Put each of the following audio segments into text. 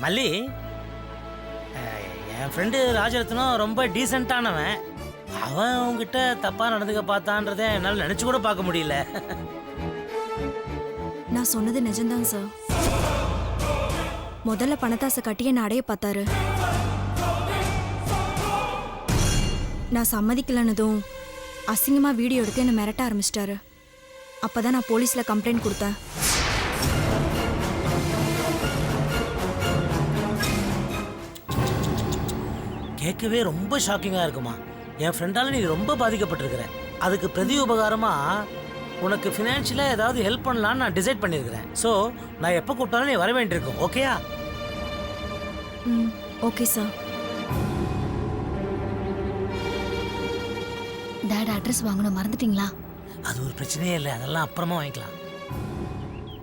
மல்லி, என் ஃப்ரெண்டு ராஜரத்னம் ரொம்ப டீசெண்டானவன். அவன் உங்ககிட்ட தப்பா நடந்துக்க பார்த்தான்றதை என்னால் நினைச்சு கூட பார்க்க முடியல. நான் சொன்னது நிஜம்தாங்க சார். முதல்ல பணத்தாசை கட்டி என்ன அடைய பார்த்தாரு. நான் சம்மதிக்கலன்னதும் அசிங்கமா வீடியோ எடுத்து என்ன மிரட்ட ஆரம்பிச்சிட்டாரு. அப்பதான் நான் போலீஸ்ல கம்ப்ளைண்ட் கொடுத்தேன். கேட்கவே ரொம்ப ஷாக்கிங்காக இருக்குமா. என் ஃப்ரெண்டால நீ ரொம்ப பாதிக்கப்பட்டிருக்கிற. அதுக்கு பிரதி உபகாரமா உனக்கு ஃபினான்ஷியலாக ஏதாவது ஹெல்ப் பண்ணலான்னு நான் டிசைட் பண்ணியிருக்கிறேன். ஸோ நான் எப்போ கூப்பிட்டாலும் நீ வர வேண்டியிருக்கும். ஓகேயா? Okay sir. டாட் அட்ரஸ் வாங்கணும், மறந்துட்டீங்களா? அது ஒரு பிரச்சனையே இல்லை, அதெல்லாம் அப்புறமா வாங்கிக்கலாம்.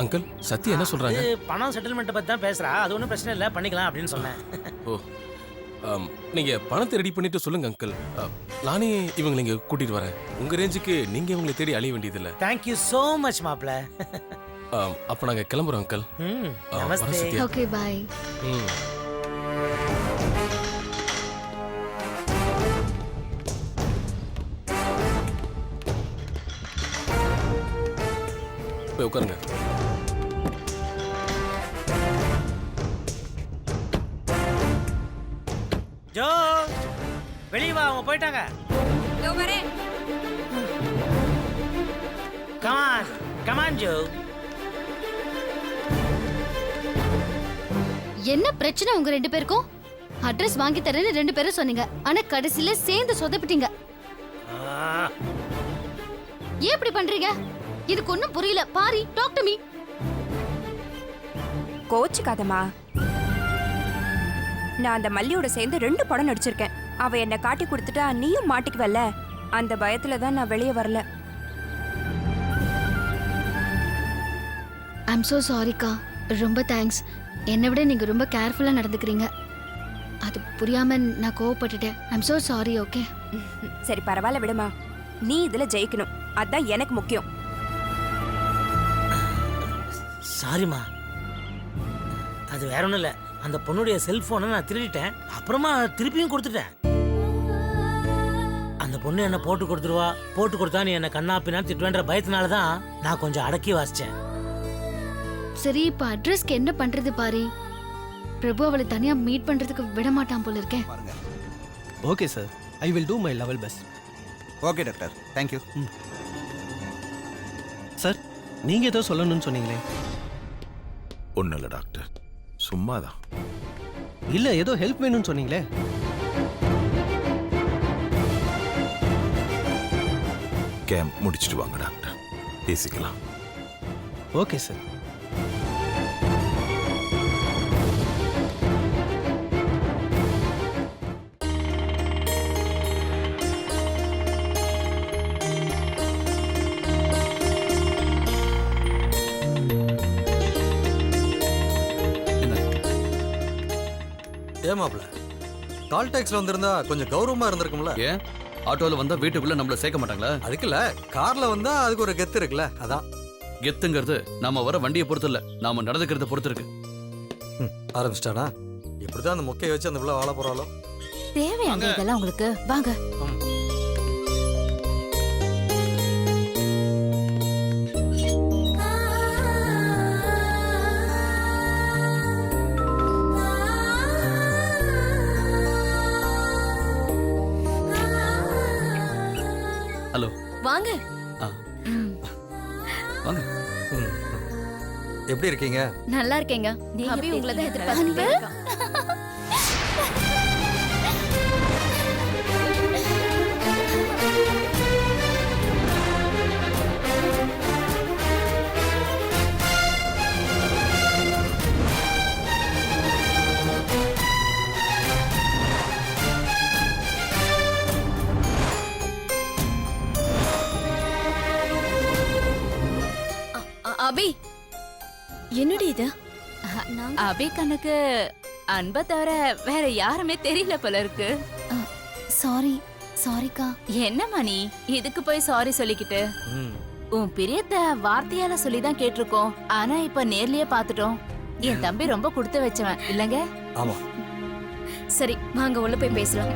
அங்கிள், சத்யா என்ன சொல்றாங்க? பணம் செட்டில்மெண்ட்டை பற்றி தான் பேசுகிறா. அது ஒன்றும் பிரச்சனை இல்லை, பண்ணிக்கலாம் அப்படின்னு சொன்னேன். ஓ, நீங்க பணத்தை ரெடி பண்ணிட்டு சொல்லுங்க அங்கிள். நானே இவங்களை இங்க கூட்டிட்டு வரேன். உங்க ரேஞ்சுக்கு நீங்க இவங்களை தேடி அலைய வேண்டியதில்லை. தேங்க்யூ ஸோ மச் மாப்ள. அப்ப நாங்க கிளம்புறோம் அங்கிள். நமஸ்தே. Okay bye. போய் உட்காருங்க. ஜோ, வெளியே வா, அவங்க போயிட்டாங்க. Come on come on Joe. என்ன பிரச்சனை உங்க ரெண்டு பேருக்கும்? அட்ரஸ் வாங்கி தரேன்னு ரெண்டு பேரும் சொன்னீங்க, ஆனா கடைசியில சேர்ந்து சொதப்பிட்டீங்க. ஏன் இப்படி பண்றீங்க? இதுக்கு ஒண்ணும் புரியல. Pari, talk to me. கோச்சுக்காதம்மா. நான் அந்த மல்லியோட சேர்ந்து 2 படம் நடிச்சிருக்கேன். அவ என்ன காட்டி கொடுத்துட்டா நீயும் மாட்டிக்குவல்ல, அந்த பயத்துல தான் நான் வெளியே வரல. ஐம் சோ சாரிக்கா. ரொம்ப தேங்க்ஸ். என்னை விட நீங்க ரொம்ப கேர்ஃபுல்லா நடந்துக்கிறீங்க. அது புரியாம நான் கோவப்பட்டுட்டேன். I'm so sorry. ஓகே, சரி பரவாயில்ல விடுமா. நீ இதுல ஜெயிக்கணும், அதான் எனக்கு முக்கியம். சாரிம்மா, அது வேற ஒன்றும் இல்லை. அந்த பொண்ணுடைய செல்போனை நான் திருடிட்டேன். அப்புறமா திருப்பியும் கொடுத்துட்டேன். அந்த பொண்ணு என்ன போட்டு கொடுத்தா நீ என்ன கண்ணாப்பினா திட்டுவேன்ற பயத்தினால தான் நான் கொஞ்சம் அடக்கி வாசிச்சேன். சரி, இப்ப அட்ரஸ்க்கு என்ன பண்றது பாரி? பிரபு அவளை தனியா மீட் பண்றதுக்கு விட மாட்டான் போல இருக்கேன். Okay sir, I will do my level best. Okay doctor, thank you. Sir, நீங்க ஏதோ சொல்லணும்னு சொன்னீங்களே? ஒன்றும் இல்லை டாக்டர், சும்மாதான். இல்லை, ஏதோ ஹெல்ப் வேணும்னு சொன்னீங்களே? கேம்ப் முடிச்சுட்டு வாங்க டாக்டர், பேசிக்கலாம். Okay sir. ஏமாப்ல, கால் டாக்ஸில் வந்திருந்தா கொஞ்சம் கௌரவமா இருந்திருக்கும்ல. ஏன் ஆட்டோல வந்தா வீட்டுக்குள்ள நம்மள சேர்க்க மாட்டாங்களா? அதுக்குல்ல, கார்ல வந்தா அதுக்கு ஒரு கெத்து இருக்குல்ல, அதான். கெத்துங்கிறது நாம வர வண்டியை பொறுத்து இல்ல, நாம நடந்துக்கிறத பொறுத்து இருக்கு. ஆரம்பிச்சிட்டானா? எப்படிதான் அந்த மொக்கையை வச்சு அந்த பிள்ளை வாழ போறாளோ? தேவையாங்க இதெல்லாம் உங்களுக்கு? வாங்க. ஹலோ, வாங்க. வாங்க. எப்படி இருக்கீங்க? நல்லா இருக்கேங்க. அபி உங்களை தான் எதிர்பார்த்துட்டேன். அபி, என்னடி இது? அபி கண்ணுக்கு அன்பை தவிர வேற யாருமே தெரியல போல இருக்கு. சாரிக்கா. என்ன மணி, இதுக்கு போய் சாரி சொல்லிக்கிட்டு? உன் பிரியத்தை வார்த்தையால சொல்லிதான் கேட்டிருக்கோம், ஆனா இப்ப நேர்லயே பாத்துட்டோம். என் தம்பி ரொம்ப கொடுத்து வச்சவன் இல்லங்க? ஆமா. சரி வாங்க உள்ள போய் பேசலாம்.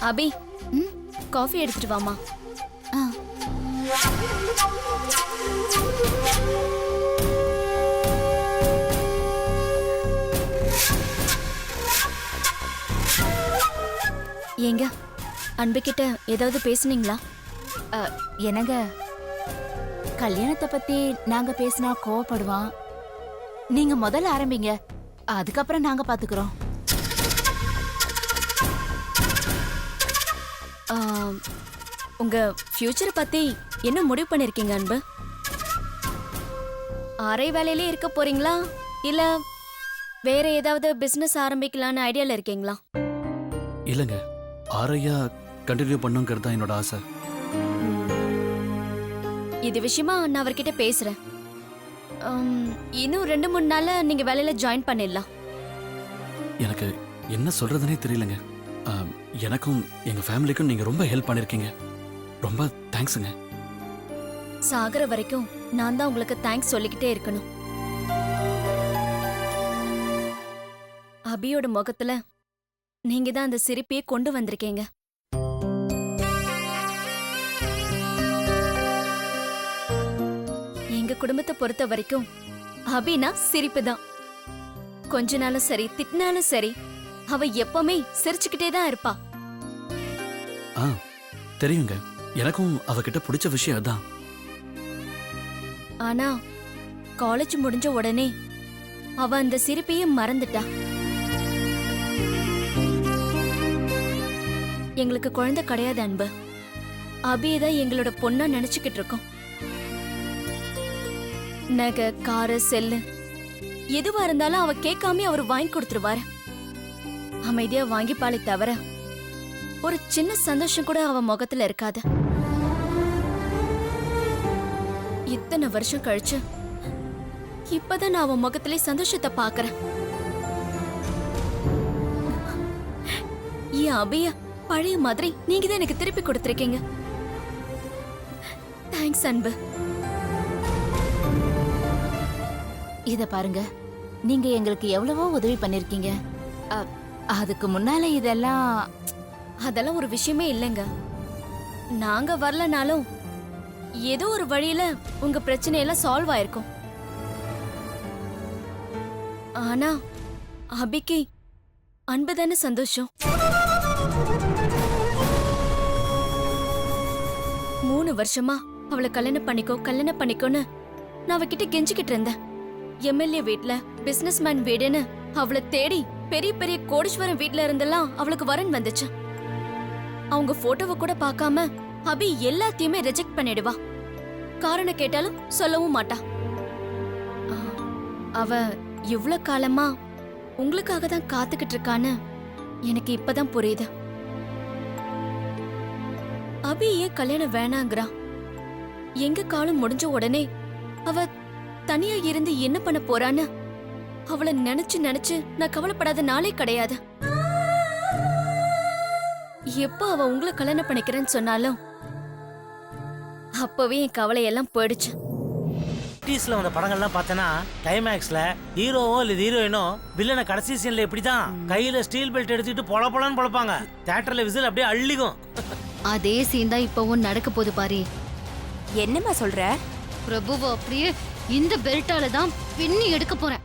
அபி, காஃபி எடுத்துட்டு வாமா. ஏங்க, அன்புகிட்ட ஏதாவது பேசுனீங்களா? என்னங்க, கல்யாணத்தை பத்தி நாங்க பேசினா கோவப்படுவான். நீங்க முதல்ல ஆரம்பிங்க, அதுக்கப்புறம் நாங்க பாத்துக்கிறோம். உங்க ஃபியூச்சரை பத்தி என்ன முடிவு பண்ணிருக்கீங்க அன்பு? அரை வேலையிலே இருக்க போறீங்களா இல்ல வேற ஏதாவது பிசினஸ் ஆரம்பிக்கலாம்னு ஐடியால இருக்கீங்களா? இல்லைங்க, ஆரையா கண்டினியூ பண்ணுங்கிறது தான் என்னோட ஆசை. இது விஷயமா நான் அவர்கிட்ட பேசுறேன். இன்னும் 2-3 நாள்ல நீங்க வேலையில ஜாயின் பண்ணிடலாம். எனக்கு என்ன சொல்றதுனே தெரியலங்க. எனக்கும் எங்க ஃபேமிலிக்கும் நீங்க ரொம்ப ஹெல்ப் பண்ணிருக்கீங்க. ரொம்ப தேங்க்ஸுங்க. சாகர வரைக்கும் நான் தான் உங்களுக்கு தேங்க்ஸ் சொல்லிக்கிட்டே இருக்கணும். அபியோட முகத்துல நீங்க தான் அந்த சிரிப்பையே கொண்டு வந்திருக்கீங்க. எங்க குடும்பத்தை பொறுத்த வரைக்கும் அபினா சிரிப்பு தான். கொஞ்ச நாளும் சரி திட்டினாலும் சரி அவ எப்பவுமே சிரிச்சுக்கிட்டே தான் இருப்பா. தெரியுங்க, எனக்கும் அவகிட்ட பிடிச்ச விஷயம் அதான். ஆனா காலேஜ் முடிஞ்ச உடனே அவ அந்த சிரிப்பையே மறந்துட்டா. எங்களுக்கு குழந்தை கிடையாது அன்பு. அபியதான் எங்களோட பொண்ணா நினைச்சுக்கிட்டு இருக்கோம். நகை, காரு, செல்லு எதுவா இருந்தாலும் அவ கேட்காம அவர் வாங்கி கொடுத்துருவாரு. அமைதியா வாங்கிப்பாளே தவிர ஒரு சின்ன சந்தோஷம் கூட அவ முகத்துல இருக்காது. இத்தனை வருஷம் கழிச்சு இப்பதான் நான் அவன் முகத்திலே சந்தோஷத்தை பாக்குறேன். என் அபிய பழைய மாதிரி நீங்க தான் எனக்கு திருப்பி கொடுத்திருக்கீங்க. தேங்க்ஸ் அன்பு. இத பாருங்க, நீங்க எங்களுக்கு எவ்வளவோ உதவி பண்ணிருக்கீங்க. அதுக்கு முன்னால அதெல்லாம் ஒரு விஷயமே இல்லைங்க. நாங்க வரலனாலும் ஏதோ ஒரு வழியில உங்க பிரச்சனையெல்லாம் சால்வ் ஆயிருக்கும். ஆனா அபிக்கு அன்புதானே சந்தோஷம். 3 வருஷமா அவளை கல்யாணம் பண்ணிக்கோன்னு நான் அவகிட்ட கெஞ்சிக்கிட்டு இருந்தேன். எம்எல்ஏ வீட்ல பிசினஸ் மேன் வீடுன்னு அவளை தேடி பெரிய பெரிய கோடீஸ்வரன் வீட்ல இருந்தெல்லாம் அவளுக்கு வரன் வந்துச்சு. அவங்க போட்டோவை கூட பார்க்காம அபி எல்லாத்தையுமே ரிஜெக்ட் பண்ணிடுவா. காரணம் கேட்டாலும் சொல்லவும் மாட்டா. அவ இவ்ளோ காலமா உங்களுக்காக தான் காத்துக்கிட்டு இருக்கான்னு எனக்கு இப்பதான் புரியுது. அபி ஏன் கல்யாணம் வேணாங்கிறா? எங்க காலம் முடிஞ்ச உடனே அவ தனியா இருந்து என்ன பண்ண போறான்னு அவளை நினைச்சு நான் கவலைப்படாத நாளே கிடையாது. எப்ப அவ உங்களை கல்யாணம் பண்ணிக்கிறேன்னு சொன்னாலும் அப்பவே என் கவலையெல்லாம் போயிடுச்சு. டீஸ்ல வந்த படங்கள்லாம் பார்த்தனா கிளைமேக்ஸ்ல ஹீரோவோ இல்ல ஹீரோயினோ வில்லனை கடைசி சீன்ல இப்படிதான் கையில ஸ்டீல் பெல்ட் எடுத்துட்டு பொலன்னு பொழப்பாங்க. தியேட்டர்ல விசில் அப்படியே அள்ளிக்கும். அதே சீன் தான் இப்பவும் நடக்க போகுது பாரு. என்னம்மா சொல்ற? பிரபுவை அப்படியே இந்த பெல்ட்டால தான் பின்னி எடுக்க போறேன்.